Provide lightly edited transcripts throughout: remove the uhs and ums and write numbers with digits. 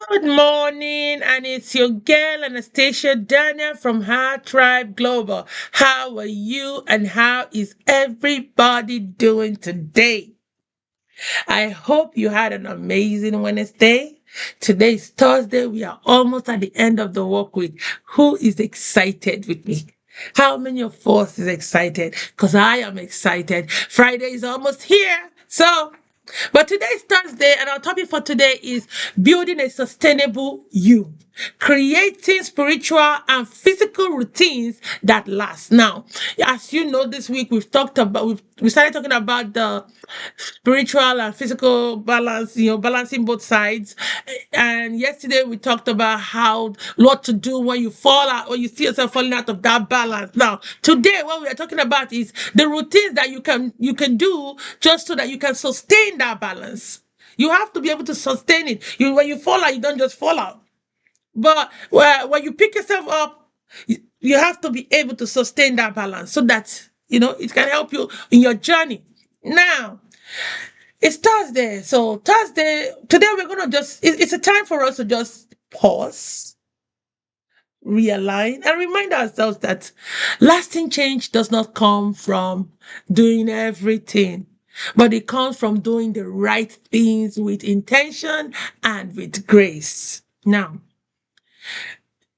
Good morning, and it's your girl Anastasia Daniel from Her Tribe Global. How are you, and how is everybody doing today? I hope you had an amazing Wednesday. Today is Thursday. We are almost at the end of the work week. Who is excited with me? How many of us is excited? Because I am excited. Friday is almost here. But today is Thursday, and our topic for today is building a sustainable you, creating spiritual and physical routines that last. Now, as you know, this week we started talking about the spiritual and physical balance, balancing both sides. And yesterday we talked about how what to do when you fall out, or you see yourself falling out of that balance. Now, today what we are talking about is the routines that you can do just so that you can sustain that balance. You have to be able to sustain it. When you fall out, you don't just fall out. But when you pick yourself up, you have to be able to sustain that balance so that it can help you in your journey. Now, it's Thursday. So Thursday, today we're gonna it's a time for us to just pause, realign, and remind ourselves that lasting change does not come from doing everything, but it comes from doing the right things with intention and with grace. Now,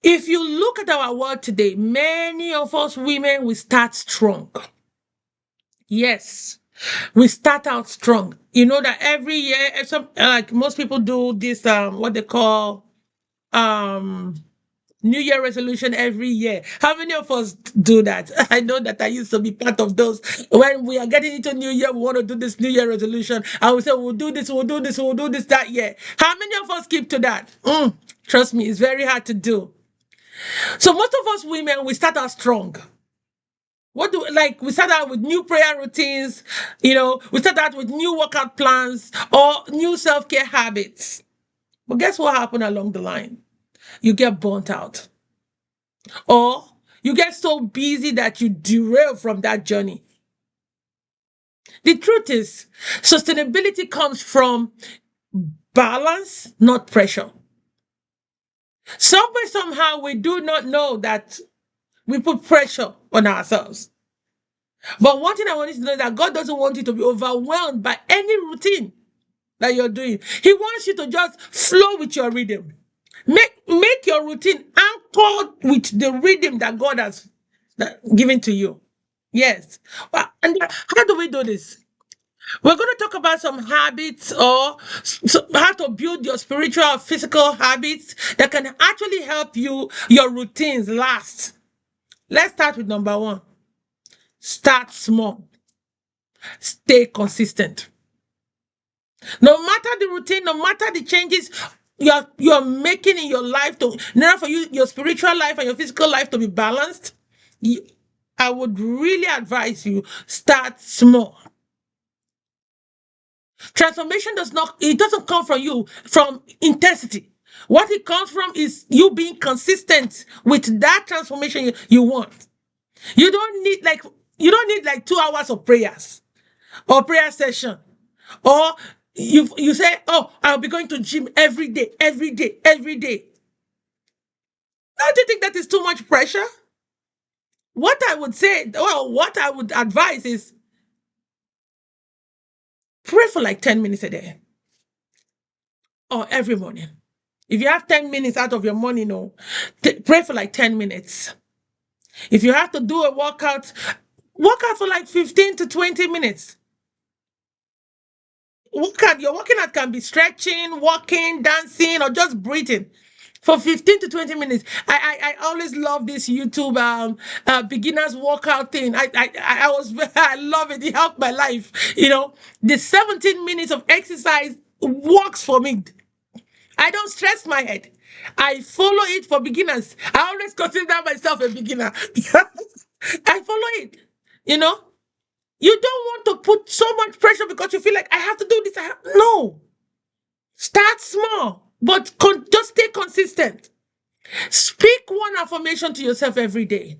if you look at our world today, many of us women will start strong. Yes, we start out strong. You know that every year, like most people do this, what they call um New Year resolution every year. How many of us do that? I know that I used to be part of those. When we are getting into New Year, we want to do this New Year resolution. I will say, we'll do this, we'll do this, we'll do this that year. How many of us keep to that? Trust me, it's very hard to do. So most of us women, we start out strong. We start out with new prayer routines, we start out with new workout plans or new self-care habits. But guess what happened along the line? You get burnt out. Or you get so busy that you derail from that journey. The truth is, sustainability comes from balance, not pressure. Somewhere, somehow, we do not know that we put pressure on ourselves. But one thing I want you to know is that God doesn't want you to be overwhelmed by any routine that you're doing. He wants you to just flow with your rhythm. Make your routine anchored with the rhythm that God has given to you. Yes. Well, and how do we do this? We're going to talk about some habits, or how to build your spiritual or physical habits that can actually help your routines last. Let's start with number one. Start small. Stay consistent. No matter the routine, no matter the changes you're making in your life, in order for your spiritual life and your physical life to be balanced, I would really advise you, start small. Transformation doesn't come from you from intensity. What it comes from is you being consistent with that transformation you want. You don't need like you don't need like 2 hours of prayers or prayer session. Or you say, "Oh, I'll be going to gym every day, every day, every day." Don't you think that is too much pressure? What I would advise is pray for like 10 minutes a day or every morning. If you have 10 minutes out of your morning, no, pray for like 10 minutes. If you have to do a work out for like 15 to 20 minutes. Your working out can be stretching, walking, dancing, or just breathing for 15 to 20 minutes. I always love this YouTube beginners workout thing. I love it. It helped my life. The 17 minutes of exercise works for me. I don't stress my head. I follow it for beginners. I always consider myself a beginner. I follow it. You know, you don't want to put so much pressure because you feel like I have to do this. No, start small, but just stay consistent. Speak one affirmation to yourself every day.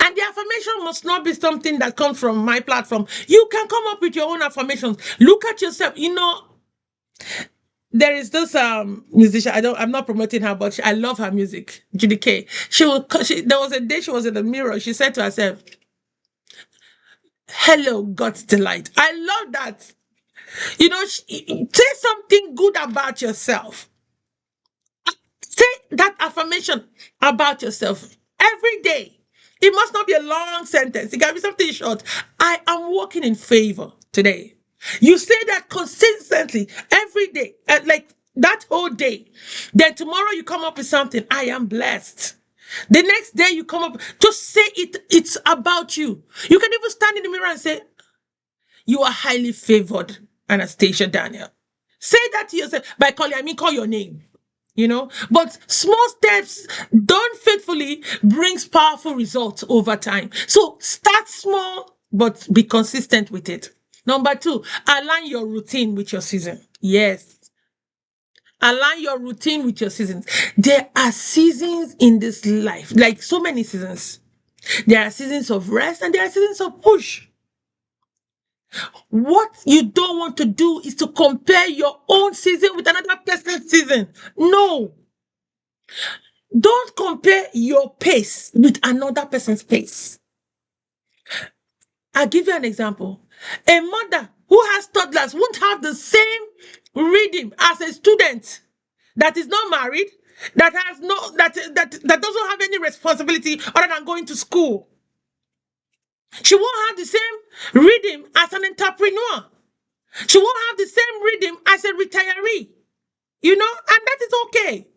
And the affirmation must not be something that comes from my platform. You can come up with your own affirmations. Look at yourself. There is this musician. I'm not promoting her, but I love her music. Judy K. There was a day she was in the mirror. She said to herself, "Hello, God's delight." I love that. Say something good about yourself. Say that affirmation about yourself every day. It must not be a long sentence. It can be something short. I am walking in favor today. You say that consistently every day, like that whole day. Then tomorrow you come up with something. I am blessed. The next day you come up, just say it. It's about you. You can even stand in the mirror and say, "You are highly favored, Anastasia Daniel." Say that to yourself by calling, I mean, call your name. But small steps done faithfully brings powerful results over time. So start small, but be consistent with it. Number two, align your routine with your season. Yes, align your routine with your seasons. There are seasons in this life, like so many seasons. There are seasons of rest and there are seasons of push. What you don't want to do is to compare your own season with another person's season. No, don't compare your pace with another person's pace. I'll give you an example. A mother who has toddlers won't have the same reading as a student that is not married, that has no that doesn't have any responsibility other than going to school. She won't have the same reading as an entrepreneur. She won't have the same reading as a retiree. And that is okay.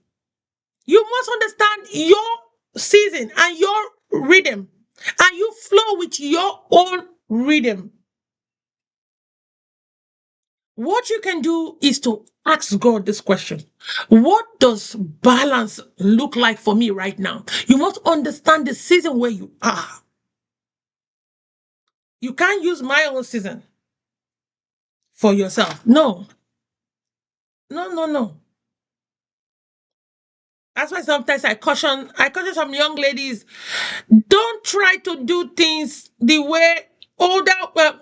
You must understand your season and your rhythm, and you flow with your own rhythm. What you can do is to ask God this question: what does balance look like for me right now? You must understand the season where you are. You can't use my own season for yourself. No, no, no, no. That's why sometimes I caution some young ladies. Don't try to do things the way older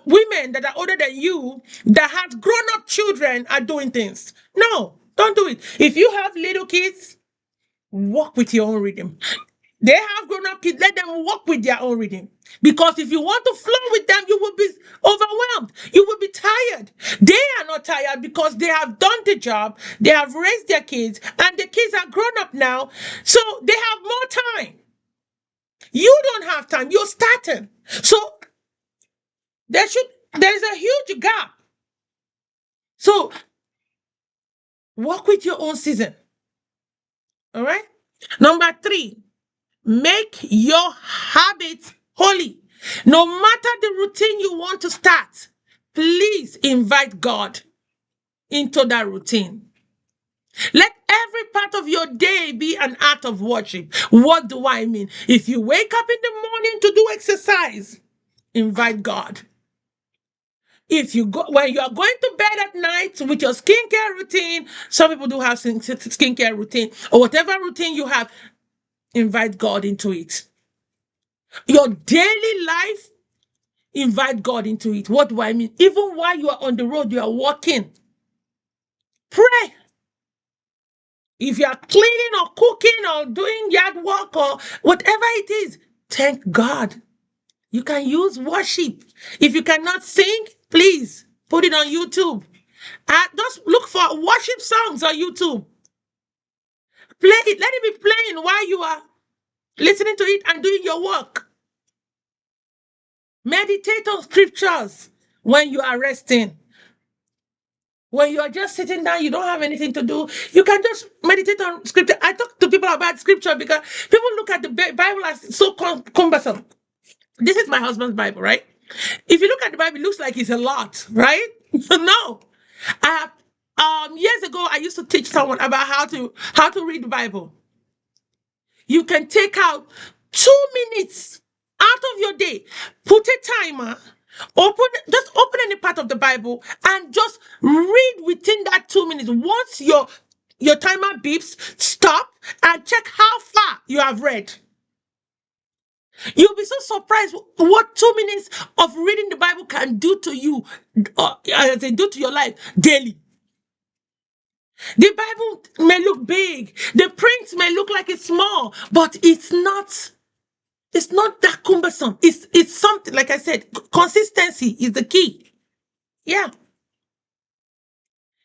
women that are older than you that have grown up children are doing things. No, don't do it. If you have little kids, walk with your own rhythm. They have grown up kids, let them walk with their own rhythm. Because if you want to flow with them, you will be overwhelmed. You will be tired. They are not tired because they have done the job, they have raised their kids, and the kids are grown up now. So they have more time. You don't have time. You're starting. So there's a huge gap. So walk with your own season. All right. Number three, make your habits holy. No matter the routine you want to start, please invite God into that routine. Let every part of your day be an act of worship. What do I mean? If you wake up in the morning to do exercise, invite God. If you go when you are going to bed at night with your skincare routine, some people do have skincare routine or whatever routine you have, invite God into it. Your daily life, invite God into it. What do I mean? Even while you are on the road, you are walking, pray. If you are cleaning or cooking or doing yard work or whatever it is, thank God. You can use worship. If you cannot sing, please put it on YouTube. Just look for worship songs on YouTube. Play it. Let it be playing while you are listening to it and doing your work. Meditate on scriptures when you are resting. When you are just sitting down, you don't have anything to do, you can just meditate on scripture. I talk to people about scripture because people look at the Bible as so cumbersome. This is my husband's Bible, right? If you look at the Bible, it looks like it's a lot, right? No. I have years ago I used to teach someone about how to read the Bible. You can take out 2 minutes out of your day, put a timer, open any part of the Bible and just read within that 2 minutes. Once your timer beeps, stop and check how far you have read. You'll be so surprised what 2 minutes of reading the Bible can do to you, as they do to your life daily. The Bible may look big, the print may look like it's small, but it's not that cumbersome. It's something, like I said, consistency is the key. Yeah.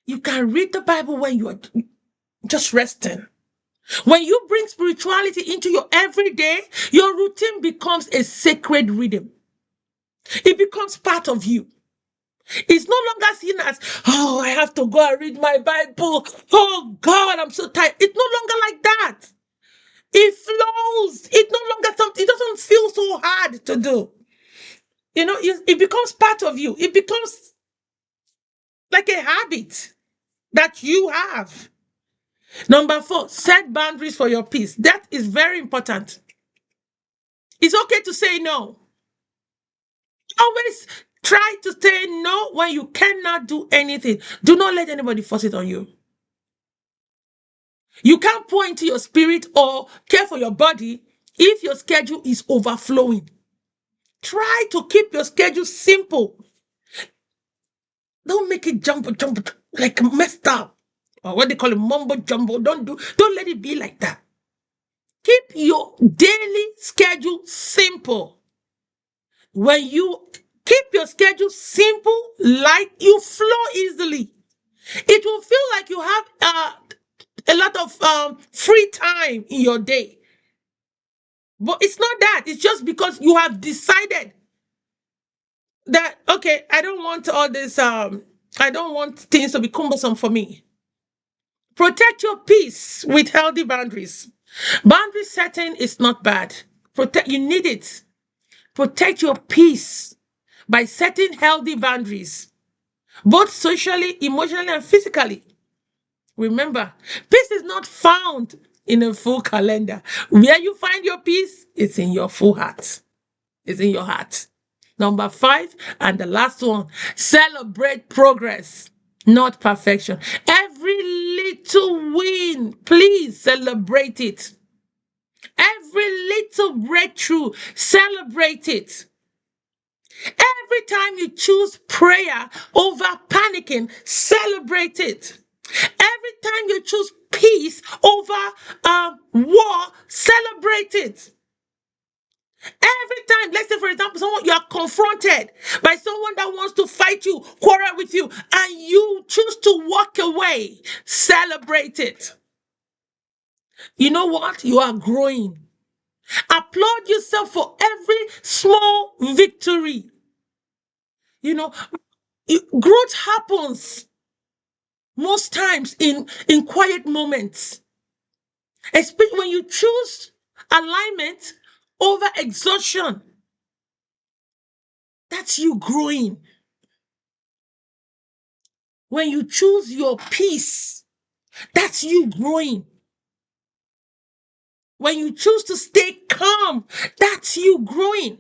You can read the Bible when you are just resting. When you bring spirituality into your everyday, your routine becomes a sacred rhythm. It becomes part of you. It's no longer seen as, oh, I have to go and read my Bible. Oh, God, I'm so tired. It's no longer like that. It flows. It's no longer something, it doesn't feel so hard to do. It becomes part of you. It becomes like a habit that you have. Number 4, set boundaries for your peace. That is very important. It's okay to say no. Always try to say no when you cannot do anything. Do not let anybody force it on you. You can't pour into your spirit or care for your body if your schedule is overflowing. Try to keep your schedule simple. Don't make it jumbo, like messed up. Or what they call it, mumbo jumbo. Don't let it be like that. Keep your daily schedule simple. When you keep your schedule simple, like you flow easily, it will feel like you have a lot of free time in your day. But it's not that. It's just because you have decided that, okay, I don't want all this, I don't want things to be cumbersome for me. Protect your peace with healthy boundaries. Boundary setting is not bad. You need it. Protect your peace by setting healthy boundaries, both socially, emotionally, and physically. Remember, peace is not found in a full calendar. Where you find your peace, it's in your full heart. It's in your heart. Number 5, and the last one, celebrate progress, not perfection. Every little win, please celebrate it. Every little breakthrough, celebrate it. Every time you choose prayer over panicking, celebrate it. Every time you choose peace over war, celebrate it. Every time, let's say, for example, you are confronted by someone that wants to fight you, quarrel with you, and you choose to walk away, celebrate it. You know what? You are growing. Applaud yourself for every small victory. You know, growth happens most times in quiet moments, especially when you choose alignment over exhaustion. That's you growing. When you choose your peace, that's you growing. When you choose to stay calm, that's you growing.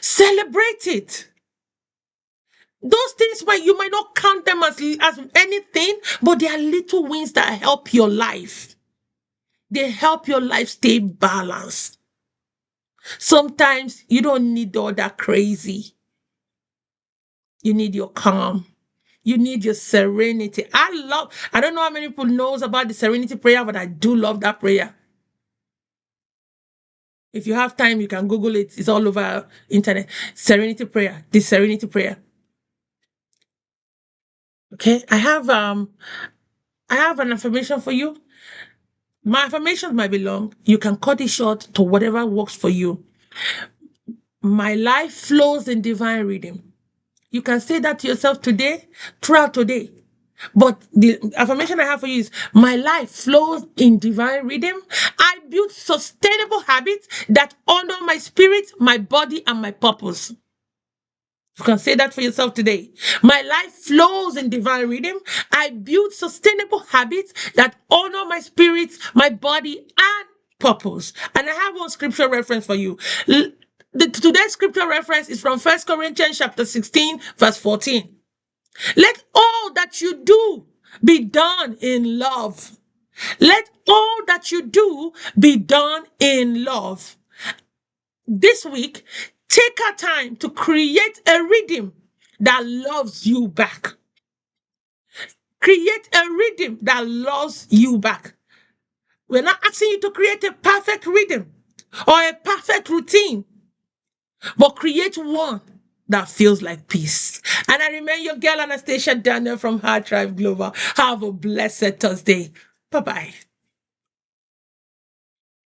Celebrate it. Those things, you might not count them as anything, but they are little wins that help your life. They help your life stay balanced. Sometimes you don't need all that crazy. You need your calm. You need your serenity. I don't know how many people knows about the serenity prayer, but I do love that prayer. If you have time, you can Google it. It's all over internet. Serenity prayer. The serenity prayer. Okay. I have an affirmation for you. My affirmations might be long. You can cut it short to whatever works for you. My life flows in divine rhythm. You can say that to yourself today, throughout today. But the affirmation I have for you is, my life flows in divine rhythm. I build sustainable habits that honor my spirit, my body, and my purpose. You can say that for yourself today. My life flows in divine rhythm. I build sustainable habits that honor my spirit, my body, and purpose. And I have one scripture reference for you. Today's scripture reference is from 1 Corinthians chapter 16, verse 14. Let all that you do be done in love. Let all that you do be done in love. This week, take our time to create a rhythm that loves you back. Create a rhythm that loves you back. We're not asking you to create a perfect rhythm or a perfect routine, but create one that feels like peace. And I remain your girl Anastasia Daniel from Hard Drive Global. Have a blessed Thursday. Bye bye.